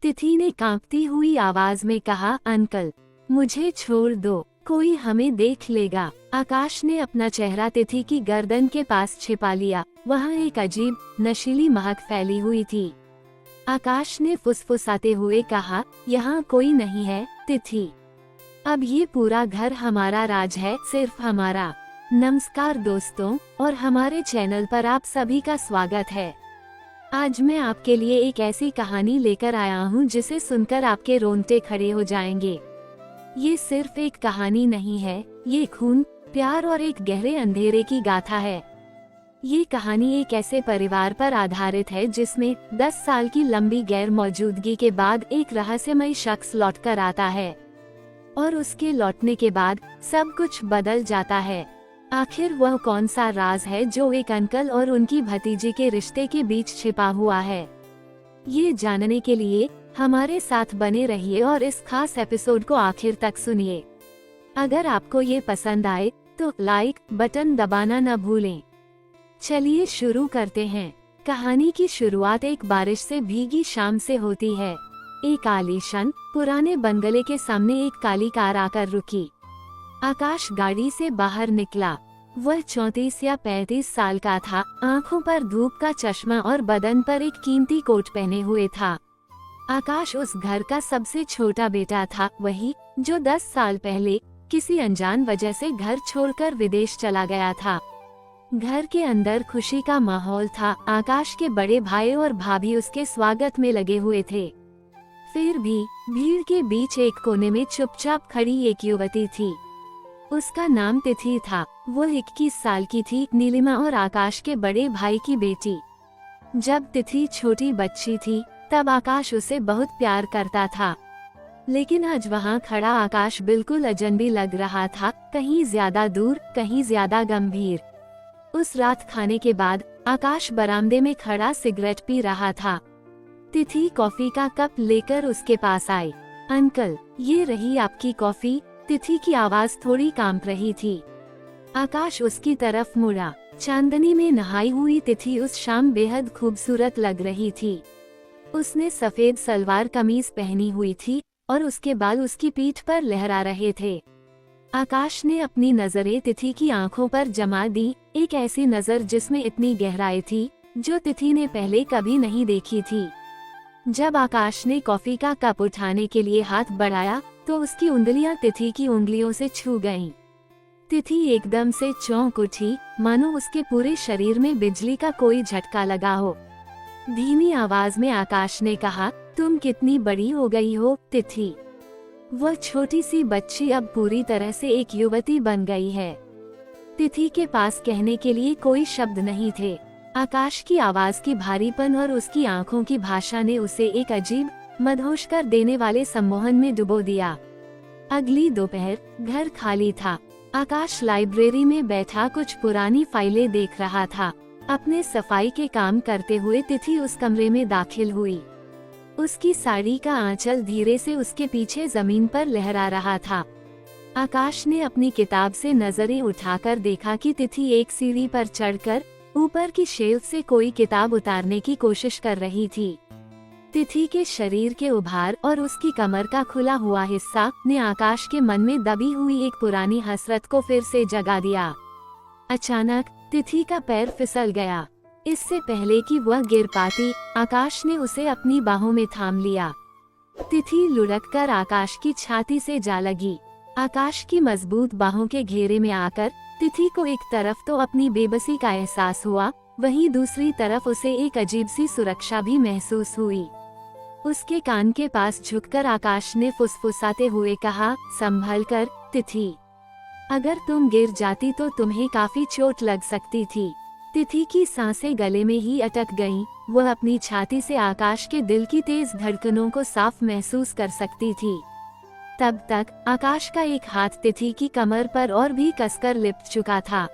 तिथि ने कांपती हुई आवाज में कहा, अंकल मुझे छोड़ दो, कोई हमें देख लेगा। आकाश ने अपना चेहरा तिथि की गर्दन के पास छिपा लिया। वहाँ एक अजीब नशीली महक फैली हुई थी। आकाश ने फुसफुसाते हुए कहा, यहाँ कोई नहीं है तिथि, अब ये पूरा घर हमारा राज है, सिर्फ हमारा। नमस्कार दोस्तों, और हमारे चैनल पर आप सभी का स्वागत है। आज मैं आपके लिए एक ऐसी कहानी लेकर आया हूँ जिसे सुनकर आपके रोंगटे खड़े हो जाएंगे। ये सिर्फ एक कहानी नहीं है, ये खून, प्यार और एक गहरे अंधेरे की गाथा है। ये कहानी एक ऐसे परिवार पर आधारित है जिसमें 10 साल की लंबी गैर मौजूदगी के बाद एक रहस्यमय शख्स लौटकर आता है और उसके लौटने के बाद सब कुछ बदल जाता है। आखिर वह कौन सा राज है जो एक अंकल और उनकी भतीजी के रिश्ते के बीच छिपा हुआ है? ये जानने के लिए हमारे साथ बने रहिए और इस खास एपिसोड को आखिर तक सुनिए। अगर आपको ये पसंद आए तो लाइक बटन दबाना न भूलें। चलिए शुरू करते हैं। कहानी की शुरुआत एक बारिश से भीगी शाम से होती है। एक आलीशान पुराने बंगले के सामने एक काली कार आकर रुकी। आकाश गाड़ी से बाहर निकला। वह 34 या 35 साल का था, आंखों पर धूप का चश्मा और बदन पर एक कीमती कोट पहने हुए था। आकाश उस घर का सबसे छोटा बेटा था, वही जो 10 साल पहले किसी अनजान वजह से घर छोड़कर विदेश चला गया था। घर के अंदर खुशी का माहौल था। आकाश के बड़े भाई और भाभी उसके स्वागत में लगे हुए थे। फिर भी भीड़ के बीच एक कोने में चुपचाप खड़ी एक युवती थी। उसका नाम तिथि था। वो 21 साल की थी, नीलिमा और आकाश के बड़े भाई की बेटी। जब तिथि छोटी बच्ची थी तब आकाश उसे बहुत प्यार करता था, लेकिन आज वहाँ खड़ा आकाश बिल्कुल अजनबी लग रहा था, कहीं ज्यादा दूर, कहीं ज्यादा गंभीर। उस रात खाने के बाद आकाश बरामदे में खड़ा सिगरेट पी रहा था। तिथि कॉफी का कप लेकर उसके पास आई। अंकल, ये रही आपकी कॉफी। तिथि की आवाज थोड़ी कांप रही थी। आकाश उसकी तरफ मुड़ा। चांदनी में नहाई हुई तिथि उस शाम बेहद खूबसूरत लग रही थी। उसने सफेद सलवार कमीज पहनी हुई थी और उसके बाल उसकी पीठ पर लहरा रहे थे। आकाश ने अपनी नजरें तिथि की आंखों पर जमा दी, एक ऐसी नजर जिसमें इतनी गहराई थी जो तिथि ने पहले कभी नहीं देखी थी। जब आकाश ने कॉफी का कप उठाने के लिए हाथ बढ़ाया तो उसकी उंगलियां तिथि की उंगलियों से छू गईं। तिथि एकदम से चौंक उठी, मानो उसके पूरे शरीर में बिजली का कोई झटका लगा हो। धीमी आवाज में आकाश ने कहा, तुम कितनी बड़ी हो गई हो तिथि। वह छोटी सी बच्ची अब पूरी तरह से एक युवती बन गई है। तिथि के पास कहने के लिए कोई शब्द नहीं थे। आकाश की आवाज की भारीपन और उसकी आंखों की भाषा ने उसे एक अजीब, मदहोश कर देने वाले सम्मोहन में डुबो दिया। अगली दोपहर घर खाली था। आकाश लाइब्रेरी में बैठा कुछ पुरानी फाइलें देख रहा था। अपने सफाई के काम करते हुए तिथि उस कमरे में दाखिल हुई। उसकी साड़ी का आंचल धीरे से उसके पीछे जमीन पर लहरा रहा था। आकाश ने अपनी किताब से नजरें उठाकर देखा कि तिथि एक सीढ़ी पर चढ़कर ऊपर की शेल्फ से कोई किताब उतारने की कोशिश कर रही थी। तिथि के शरीर के उभार और उसकी कमर का खुला हुआ हिस्सा ने आकाश के मन में दबी हुई एक पुरानी हसरत को फिर से जगा दिया। अचानक तिथि का पैर फिसल गया। इससे पहले कि वह गिर पाती, आकाश ने उसे अपनी बाहों में थाम लिया। तिथि लुढ़ककर आकाश की छाती से जा लगी। आकाश की मजबूत बाहों के घेरे में आकर तिथि को एक तरफ तो अपनी बेबसी का एहसास हुआ, वहीं दूसरी तरफ उसे एक अजीब सी सुरक्षा भी महसूस हुई। उसके कान के पास झुककर आकाश ने फुसफुसाते हुए कहा, संभल कर तिथि, अगर तुम गिर जाती तो तुम्हें काफी चोट लग सकती थी। तिथि की सांसें गले में ही अटक गईं। वह अपनी छाती से आकाश के दिल की तेज धड़कनों को साफ महसूस कर सकती थी। तब तक आकाश का एक हाथ तिथि की कमर पर और भी कसकर लिपट चुका था।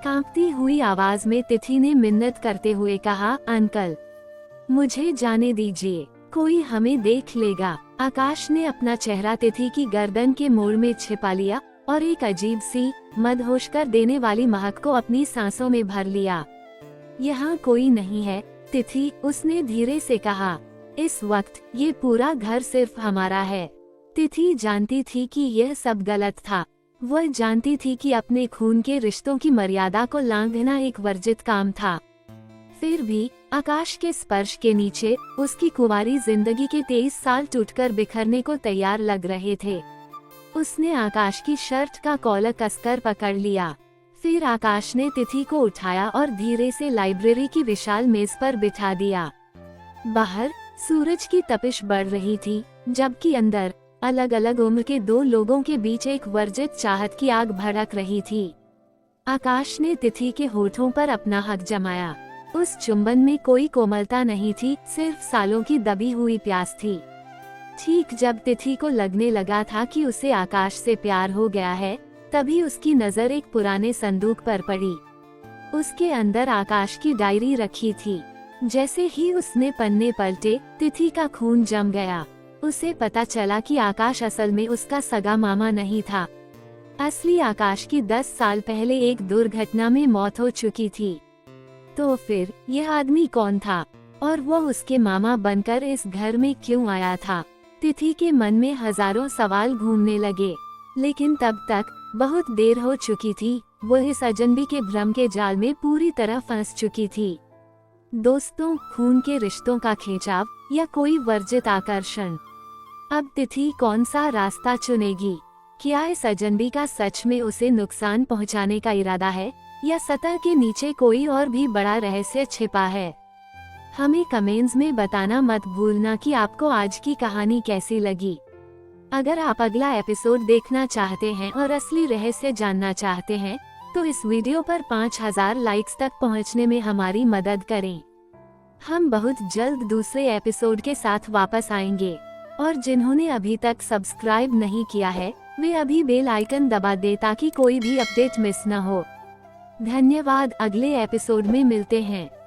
कांपती हुई आवाज में तिथि ने मिन्नत करते हुए कहा, अंकल, मुझे जाने दीजिए, कोई हमें देख लेगा। आकाश ने अपना चेहरा तिथि की गर्दन के मोड़ में छिपा लिया और एक अजीब सी, मदहोश कर देने वाली महक को अपनी सांसों में भर लिया। यहाँ कोई नहीं है तिथि, उसने धीरे से कहा। इस वक्त ये पूरा घर सिर्फ हमारा है। तिथि जानती थी कि यह सब गलत था। वह जानती थी कि अपने खून के रिश्तों की मर्यादा को लांघना एक वर्जित काम था। फिर भी आकाश के स्पर्श के नीचे उसकी कुंवारी जिंदगी के 23 साल टूटकर बिखरने को तैयार लग रहे थे। उसने आकाश की शर्ट का कॉलर कसकर पकड़ लिया। फिर आकाश ने तिथि को उठाया और धीरे से लाइब्रेरी की विशाल मेज पर बिठा दिया। बाहर सूरज की तपिश बढ़ रही थी, जबकि अंदर अलग अलग उम्र के दो लोगों के बीच एक वर्जित चाहत की आग भड़क रही थी। आकाश ने तिथि के होठों पर अपना हक जमाया। उस चुंबन में कोई कोमलता नहीं थी, सिर्फ सालों की दबी हुई प्यास थी। ठीक जब तिथि को लगने लगा था कि उसे आकाश से प्यार हो गया है, तभी उसकी नजर एक पुराने संदूक पर पड़ी। उसके अंदर आकाश की डायरी रखी थी। जैसे ही उसने पन्ने पलटे, तिथि का खून जम गया। उसे पता चला कि आकाश असल में उसका सगा मामा नहीं था। असली आकाश की 10 साल पहले एक दुर्घटना में मौत हो चुकी थी। तो फिर यह आदमी कौन था और वो उसके मामा बनकर इस घर में क्यों आया था? तिथि के मन में हजारों सवाल घूमने लगे, लेकिन तब तक बहुत देर हो चुकी थी। वो इस अजनबी के भ्रम के जाल में पूरी तरह फंस चुकी थी। दोस्तों, खून के रिश्तों का खिंचाव या कोई वर्जित आकर्षण? अब तिथि कौन सा रास्ता चुनेगी? क्या इस अजनबी का सच में उसे नुकसान पहुंचाने का इरादा है, या सतह के नीचे कोई और भी बड़ा रहस्य छिपा है? हमें कमेंट्स में बताना मत भूलना कि आपको आज की कहानी कैसी लगी। अगर आप अगला एपिसोड देखना चाहते हैं और असली रहस्य जानना चाहते हैं, तो इस वीडियो पर 5000 लाइक्स तक पहुंचने में हमारी मदद करें। हम बहुत जल्द दूसरे एपिसोड के साथ वापस आएंगे, और जिन्होंने अभी तक सब्सक्राइब नहीं किया है, वे अभी बेल आइकन दबा दे ताकि कोई भी अपडेट मिस न हो। धन्यवाद। अगले एपिसोड में मिलते हैं।